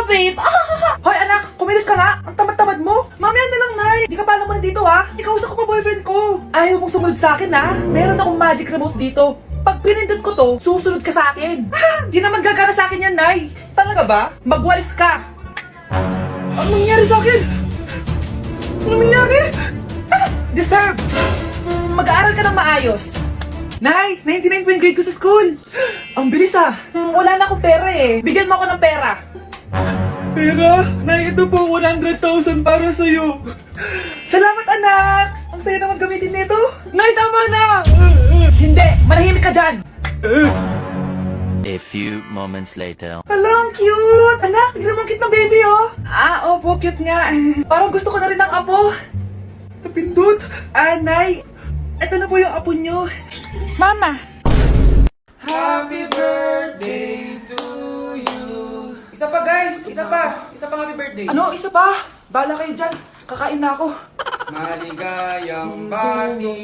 babe. Hoy anak, kumilos ka nga. Ang tamad-tamad mo. Mamaya na lang, Nay. Di ka pa alam mo nandito, ha? Ikausap ko pa boyfriend ko. Ayaw mong sumunod sa akin, ha? Meron akong magic remote dito. Pag pinindot ko to, susunod ka sa akin. Di naman gagana sa akin yan, Nay. Talaga ba? Magwalis ka. Anong nangyari sa akin? Anong nangyari? Deserve. Mag-aaral ka ng maayos. Nay, 99 po yung grade ko sa school. Ang bilis ah. Wala na akong pera eh. Bigyan mo ako ng pera. Pera? Nay, ito po 100,000 para sa'yo. Salamat anak. Ang saya naman gamitin nito. Nay, tama na. Hindi, manahimik ka dyan. A few moments later. Hala, ang cute! Anak, tignan mo ang cute ng baby, oh! Opo, cute nga. Parang gusto ko na rin ng apo. Napindot. Nay, eto na po yung apo nyo. Mama! Happy birthday to you. Isa pa, guys. Isa pa. Isa pang happy birthday. Ano? Isa pa? Bala kayo dyan. Kakain na ako. Maligayang bati.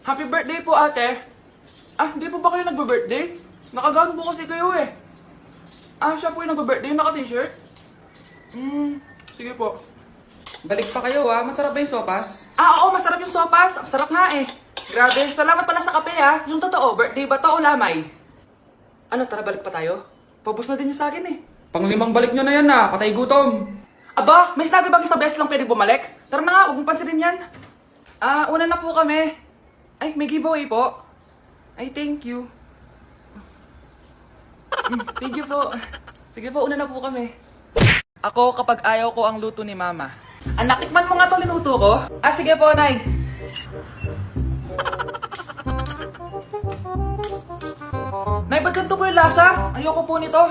Happy birthday po, ate. Hindi po ba kayo nagbe-birthday? Nakagown po kasi kayo eh. Siya po yung nagbe-birthday, yung naka-t-shirt? Sige po. Balik pa kayo masarap ba yung sopas? Oo, masarap yung sopas. Ang sarap nga eh. Grabe, salamat pala sa kape Yung totoo, birthday ba to o lamay? Ano, tara balik pa tayo? Pabus na din yung sa akin eh. Panglimang balik nyo na yan patay gutom. Aba, may sinabi bang isang beses lang pwedeng bumalik? Tara na nga, huwag mong pansinin yan. Una na po kami. Ay, may giveaway po. Ay, thank you. Thank you po. Sige po, una na po kami. Ako kapag ayaw ko ang luto ni Mama. Anak, tikman mo nga to linuto ko. Sige po, Nay. Nay, ba't ganito po yung lasa? Ayoko po nito.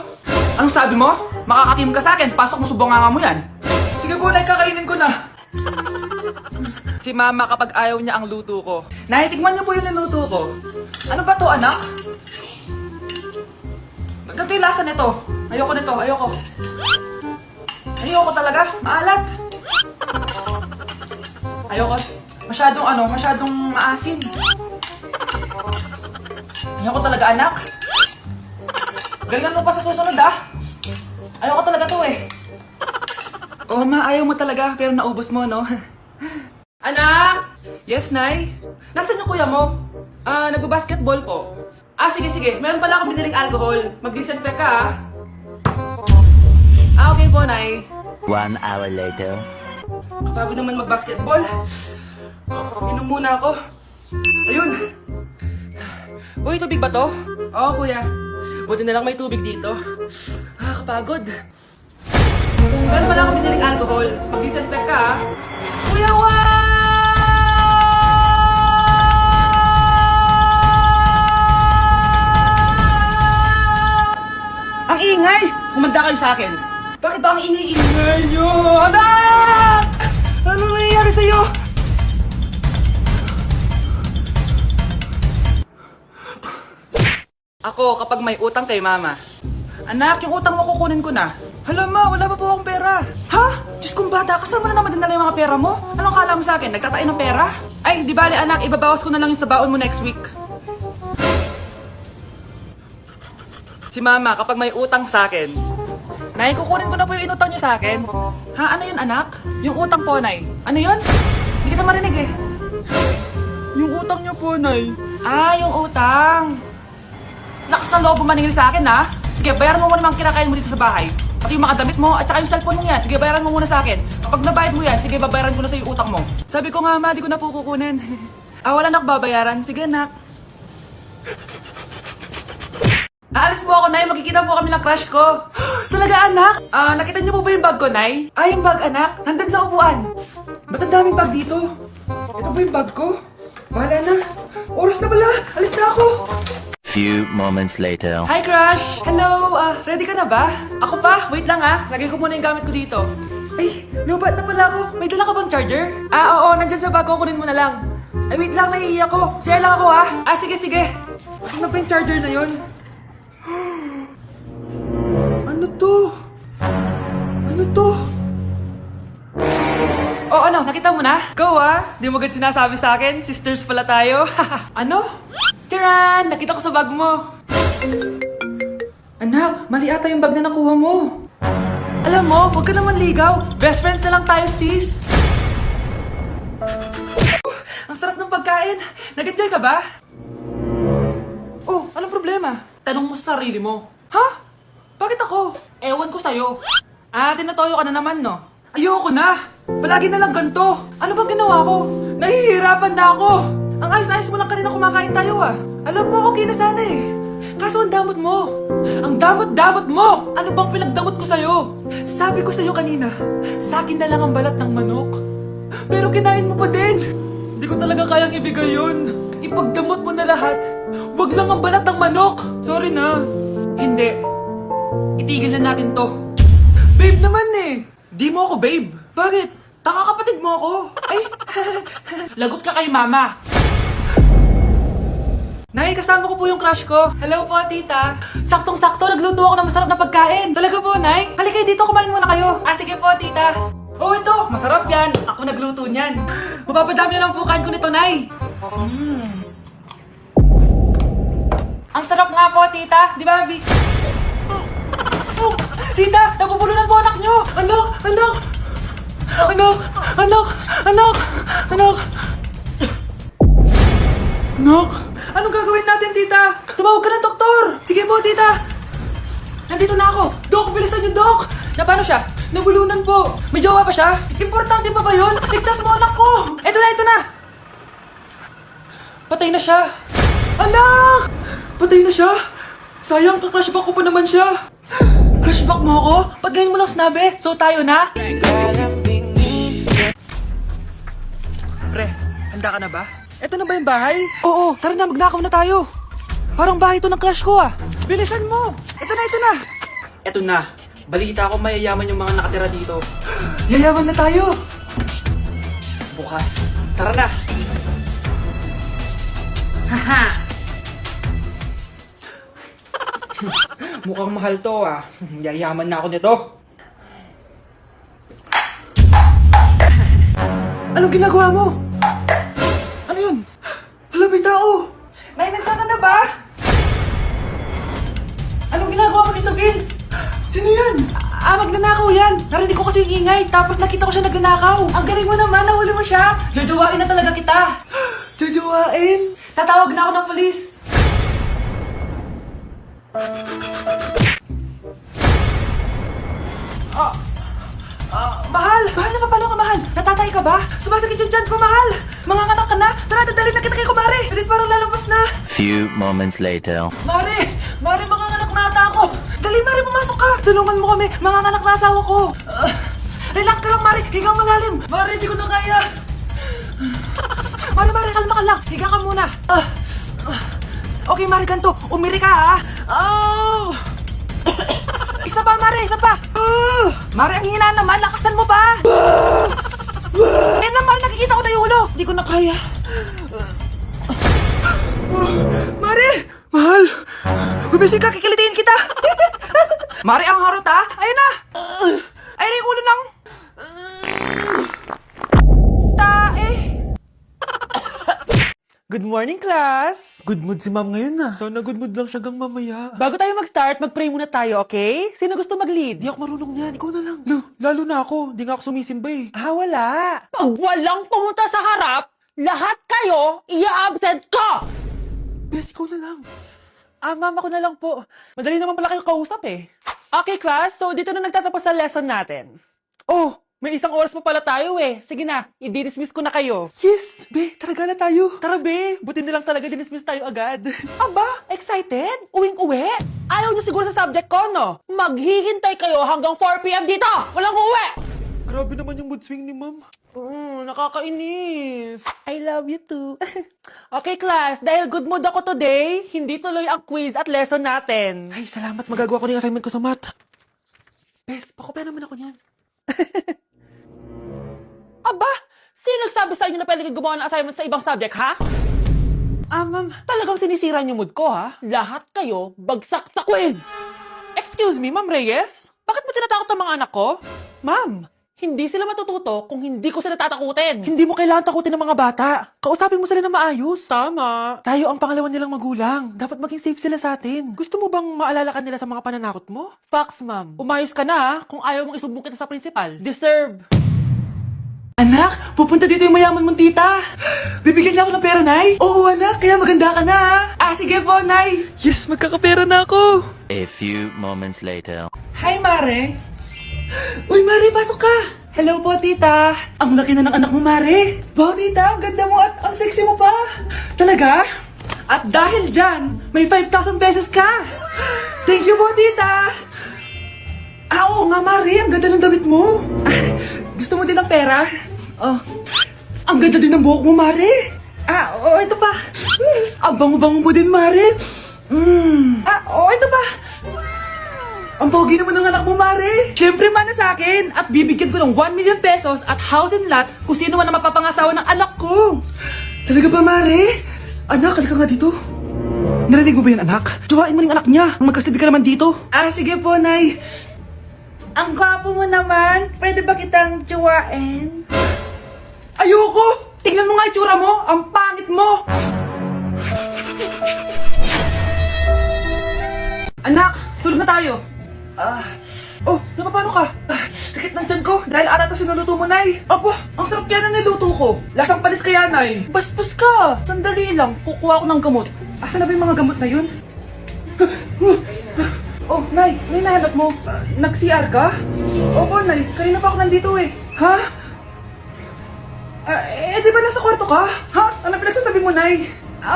Anong sabi mo? Makakatim ka sa akin. Pasok mo sa bunganga mo yan. Sige po, Nay, kakainin ko na. Si Mama kapag ayaw niya ang luto ko. Nay, tikman niyo po yung niluto ko. Ano ba to, anak? Ganito yung lasa nito. Ayoko nito, ayoko. Ayoko talaga, maalat. Ayoko. Masyadong maasim. Ayoko talaga, anak. Galingan mo pa sa susunod, Ayoko talaga to eh. Oh, Ma, ayaw mo talaga, pero naubos mo, no? Anak! Yes, Nay? Nasaan yung kuya mo? Nagbabasketball po. Sige. Meron pala akong biniling alcohol. Mag-disinfect ka, okay po, Nay. 1 hour later. Bago naman mag-basketball. Inom muna ako. Ayun! Uy, tubig ba to? Oo, kuya. Buti na lang may tubig dito. Kapagod. Meron pala akong biniling alcohol. Mag-disinfect ka, Kuya Juan! Ang ingay! Kumanda kayo sa akin. Bakit ba ang ingay-ingay nyo? Anak! Ano nangyayari sa'yo? Ako, kapag may utang kay Mama. Anak, yung utang mo kukunin ko na. Hala Ma, wala pa po akong pera. Ha? Diyos kong bata, kasama na naman dinala yung mga pera mo? Anong kala mo sa akin? Nagtatain ng pera? Ay, di bale anak, ibabawas ko na lang yung sa baon mo next week. Si Mama, kapag may utang sa akin, Nay, kukunin ko na po yung inutang niyo sa akin. Ano yun, anak? Yung utang po, Nay. Ano yun? Hindi kita marinig eh. Yung utang niyo po, Nay. Yung utang. Lakas ng loob mo maningil sa akin, Sige, bayaran mo muna mga kinakain mo dito sa bahay. Pati yung mga damit mo at saka yung cellphone mo yan. Sige, bayaran mo muna sa akin. Kapag nabayad mo yan, sige, babayaran ko na sa yung utang mo. Sabi ko nga, Ma, di ko na po kukunin. Wala na ako babayaran. Sige, anak. Aalis mo ako, Nay. Magkikita po kami ng crush ko. Talaga, anak? Nakita niyo po ba yung bag ko, Nay? Yung bag, anak. Nandun sa upuan. Ba't ang daming bag dito? Ito ba yung bag ko? Bahala na. Oras na pala. Alis na ako. Few moments later. Hi, crush! Hello! Ready ka na ba? Ako pa? Wait lang lagay ko muna yung gamit ko dito. Ay, lubat na pala ako. May dala ka bang charger? Oo, nandyan sa bag ko. Kunin mo na lang. Ay, wait lang, nahihiya ko. Share lang ako sige. Asan na ba yung charger na yun? Ano to? Ano? Nakita mo na? Go Di mo agad sinasabi sa akin. Sisters pala tayo. Ano? Charan! Nakita ko sa bag mo. Anak, mali ata yung bag na nakuha mo. Alam mo, huwag ka naman ligaw. Best friends na lang tayo, sis. Ang sarap ng pagkain. Nag-enjoy ka ba? Oh, anong problema? Tanong mo sa sarili mo. Ha? Bakit ako? Ewan ko sa'yo. Tinatoyo ka na naman, no? Ayoko na! Palagi na lang ganito. Ano bang ginawa ko? Nahihirapan na ako. Ang ayos-ayos mo lang kanina kumakain tayo, ah. Alam mo, okay na sana eh. Kaso ang damot mo. Ang damot-damot mo! Ano bang pinagdamot ko sa'yo? Sabi ko sa'yo kanina, sa akin na lang ang balat ng manok. Pero kinain mo pa din. Hindi ko talaga kayang ibigay yun. Ipagdamot mo na lahat. Wag lang ang balat ng manok. Sorry na. Hindi. Itigil na natin to. Babe naman eh. Di mo ako babe. Bakit? Tanga kapatid mo ako. Ay, lagot ka kay mama. Nay, kasama ko po yung crush ko. Hello po, tita. Saktong-sakto, nagluto ako ng masarap na pagkain. Talaga po, Nay? Halika dito, kumain muna kayo. Sige po, tita. Oh, ito, masarap yan. Ako nagluto niyan. Mapapadami na lang po kain ko nito, Nay. Ang sarap nga po, tita. Di ba, Abby? Oh, tita, nabubulunan po anak nyo. Anak, anak. Anak, anak, anak, anak. Anak, anong gagawin natin, tita? Tumawag ka ng doktor! Sige po, tita! Nandito na ako! Dok, bilisan niyo, Dok! Na paano siya? Nabulunan po! May jowa pa siya? Importante pa ba yun? Ligtas mo anak ko! Eto na! Patay na siya! Anak! Patay na siya! Sayang, kakrashback ko pa naman siya! Crashback mo ako? Ba't ganyan mo lang sinabi? So tayo na? Pre, handa ka na ba? Eto na ba yung bahay? Oo, tara na, magnakaw na tayo. Parang bahay to ng crush ko ah. Bilisan mo. Ito na. Eto na. Balita ko mayayaman yung mga nakatira dito. Yayaman na tayo. Bukas. Tara na. Haha. Mukhang mahal to ah. Yayaman na ako nito. Anong ginagawa mo? Ano yun? Hala, may tao! Nay, nandiyan ka na ba? Anong ginagawa mo dito, Vince? Sino yan? Magnanakaw yan! Narinig ko kasi yung ingay, tapos nakita ko siya nagnanakaw. Ang galing mo naman, nahuli mo siya! Jojowain na talaga kita! Jojowain? Tatawag na ako ng polis! Mahal! Mahal na paano ka, mahal? Natatay ka ba? Sumasakit yung tiyan ko, mahal! Mga anak ka na! Tara, dadalhin na kita kay kumare! Bilis, parang lalabas na! Few moments later. Mare! Mare, mga anak na ata ako! Dali, Mare, pumasok ka! Tulungan mo kami! Mga anak na asawa ko! Relax ka lang, Mare! Higang malalim! Mare, hindi ko na kaya! Mare, kalma ka lang! Higa ka muna! Okay, Mare, ganito! Umiri ka, ha? Isa pa, Mare! Isa pa! Mare, ang hina naman! Lakasan mo pa! Eh na, Mare! Nakikita ko na yung ulo! Hindi ko na kaya! Mare! Mahal! Gumising ka! Kikilitiin kita! Mare, ang harot, ha? Ayun na! Ayun na yung ulo ng... tae! Good morning, class! Good mood si ma'am ngayon na. Sana good mood lang siya hanggang mamaya. Bago tayo mag-start, mag-pray muna tayo, okay? Sino gusto mag-lead? Di ako marunong yan. Ikaw na lang. Lalo na ako. Di nga ako sumisimba eh. Wala. Pag walang pumunta sa harap, lahat kayo i-absent ko! Bes, ikaw na lang. Mama ko na lang po. Madali naman pala kayo kausap eh. Okay, class. So, dito na nagtatapos sa lesson natin. Oh, may isang oras pa pala tayo eh. Sige na, i-dismiss ko na kayo. Yes, be, taraga na tayo. Tara, be. Buti na lang talaga dinismiss tayo agad. Aba, excited? Uwing-uwi? Ayaw niyo siguro sa subject ko, no? Maghihintay kayo hanggang 4 p.m. dito! Walang uuwi! Grabe naman yung mood swing ni ma'am. Nakakainis. I love you too. Okay, class. Dahil good mood ako today, hindi tuloy ang quiz at lesson natin. Ay, salamat. Magagawa ko na yung assignment ko sa math. Bes, pakopya naman ako niyan. Aba, sino nagsabi sa inyo na pwede kayo gumawa ng assignment sa ibang subject, ha? Ma'am. Talagang sinisira niyo mood ko, ha? Lahat kayo bagsak sa quiz! Excuse me, Ma'am Reyes? Bakit mo tinatakot ang mga anak ko? Ma'am, Hindi sila matututo kung hindi ko sila tatakutin. Hindi mo kailangan takutin ng mga bata. Kausapin mo sila na maayos. Tama. Tayo ang pangalawa nilang magulang. Dapat maging safe sila sa atin. Gusto mo bang maalala ka nila sa mga pananakot mo? Facts, ma'am. Umayos ka na ha, kung ayaw mong isumbong kita sa principal. Deserve. Anak, pupunta dito yung mayaman mong tita. Bibigyan niya ako ng pera, Nay. Oo, anak, kaya maganda ka na, ha? Sige po, Nay. Yes, magkakapera na ako. A few moments later. Hi, Mare. Uy, Mare, pasok ka. Hello po, tita. Ang laki na ng anak mo, Mare. Wow, tita, ang ganda mo at ang sexy mo pa. Talaga? At dahil dyan, may 5,000 pesos ka. Thank you po, tita. Oo nga, Mare, ang ganda ng damit mo. Gusto mo din ng pera? Oh, ang ganda din ng buhok mo, Mare. Ito pa. Ang bango-bango mo din, Mare. Ito pa. Ang pogi naman ng anak mo, Mare. Siyempre, mana sa akin. At bibigyan ko ng 1 million pesos at house and lot kung sino man ang mapapangasawa ng anak ko. Talaga ba, Mare? Anak, halika nga dito. Narinig mo ba yun, anak? Tuwain mo yung anak niya. Magkasabi ka naman dito. Sige po, Nay. Ang gwapo mo naman. Pwede ba kitang tuwain? Ayoko! Tingnan mo nga itsura mo! Ang pangit mo! Anak, tulog na tayo. Napapano ka? Sakit ng tiyan ko dahil ata to sinuluto mo, Nay. Aba, ang sarap kaya na niluto ko. Lasang panis kaya, Nay. Bastos ka! Sandali lang, kukuha ko ng gamot. Asan na ba yung mga gamot na yun? Nay, ano yung nahanap mo? Nag-CR ka? Opo, Nay. Kanina pa ako nandito eh. Ha? Di ba nasa kwarto ka? Ha? Ano pinagsasabi mo, Nay?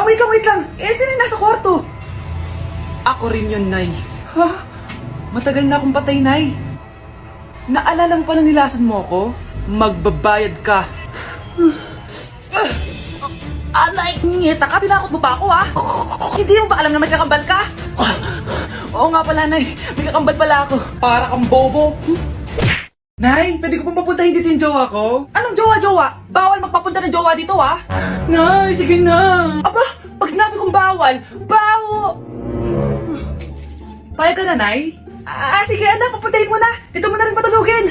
Wait lang. Sino yung nasa kwarto? Ako rin yun, Nay. Ha? Matagal na akong patay, Nay. Naalala mo pa na nilasan mo ako? Magbabayad ka. Nay, ngita ka. Tinakot mo pa ako, ha? Hindi mo ba alam na may kakambal ka? Oo nga pala, Nay. May kakambal pala ako. Para kang bobo. Nay, pwede ko pong papuntahin dito yung jowa ko? Anong jowa-jowa? Bawal magpapunta ng jowa dito, ha? Nay, sige na. Aba, pag sinabi kong bawal, Payag ka na, Nay? Sige anak, papuntahin mo na. Dito mo na rin patulugin.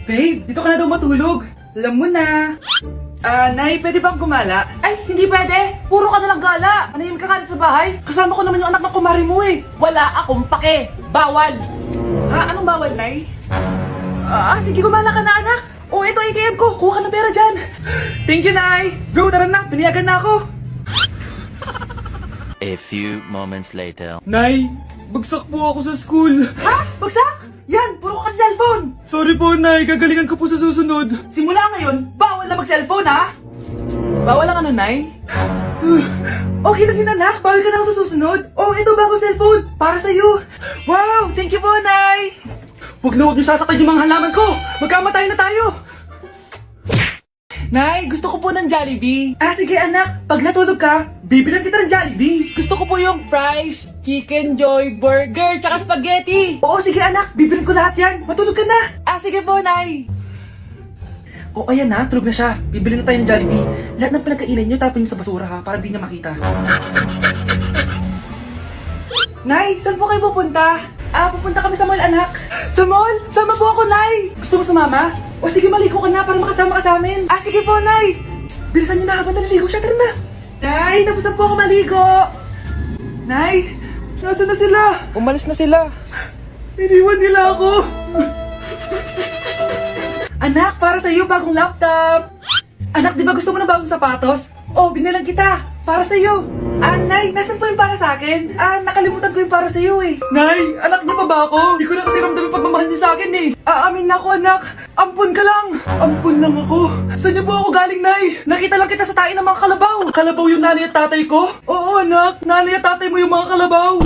Babe, dito ka na daw matulog. Alam mo na. Nay, pwede bang gumala? Ay, hindi pwede. Puro ka na lang gala. Ano yung kakalit sa bahay? Kasama ko naman yung anak ng kumari mo eh. Wala akong pake. Bawal. Anong bawal, Nay? Sige, gumala ka na, anak. Ito ATM ko. Kuha ka ng pera dyan. Thank you, Nay. Bro, tara na. Piniyagan na ako. A few moments later. Nay, bagsak po ako sa school. Ha? Bagsak? Yan, puro ka sa cellphone. Sorry po, Nay. Gagalingan ko po sa susunod. Simula ngayon, bawal na mag-cellphone, ha? Bawal lang ano, Nay? Okay lang yun, anak. Bawal ka na sa susunod. Ito bago cellphone. Para sa'yo. Wow, thank you po, Nay. Huwag niyo sasaktan yung mga halaman ko. Magkamatay na tayo. Nay, gusto ko po ng Jollibee. Sige anak, pag natulog ka, bibilan kita ng Jollibee. Gusto ko po yung fries, chicken joy, burger, tsaka spaghetti. Sige anak, bibilan ko lahat yan. Matulog ka na. Sige po, Nay. Ayan na, tulog na siya. Bibili na tayo ng Jollibee. Lahat ng pinagkainan niyo, tapon niyo sa basura ha, para di niya makita. Nay, saan po kayo pupunta? Pupunta kami sa mall, anak. Sa mall? Sama po ako, Nay. Gusto mo sumama? Sige, maligo ka na para makasama ka sa amin. Sige po, Nay. Bilisan niyo na habang naliligo siya. Tara na. Nay, tapos na po ako maligo. Nay, nasaan na sila? Umalis na sila. Iniwan nila ako. Anak, para sa iyo bagong laptop. Anak, di ba gusto mo ng bagong sapatos? Binalan kita. Para sa iyo. Nay, nasan po yung para sa akin? Nakalimutan ko yung para sa iyo eh. Nay, anak niya pa ba ako? Hindi ko na kasi ramdam yung pagmamahal niya sa akin eh. Aamin na ako, anak. Ampun ka lang. Ampun lang ako. Saan niyo po ako galing, Nay? Nakita lang kita sa tain ng mga kalabaw. Kalabaw yung nanay at tatay ko? Oo, anak. Nanay at tatay mo yung mga kalabaw.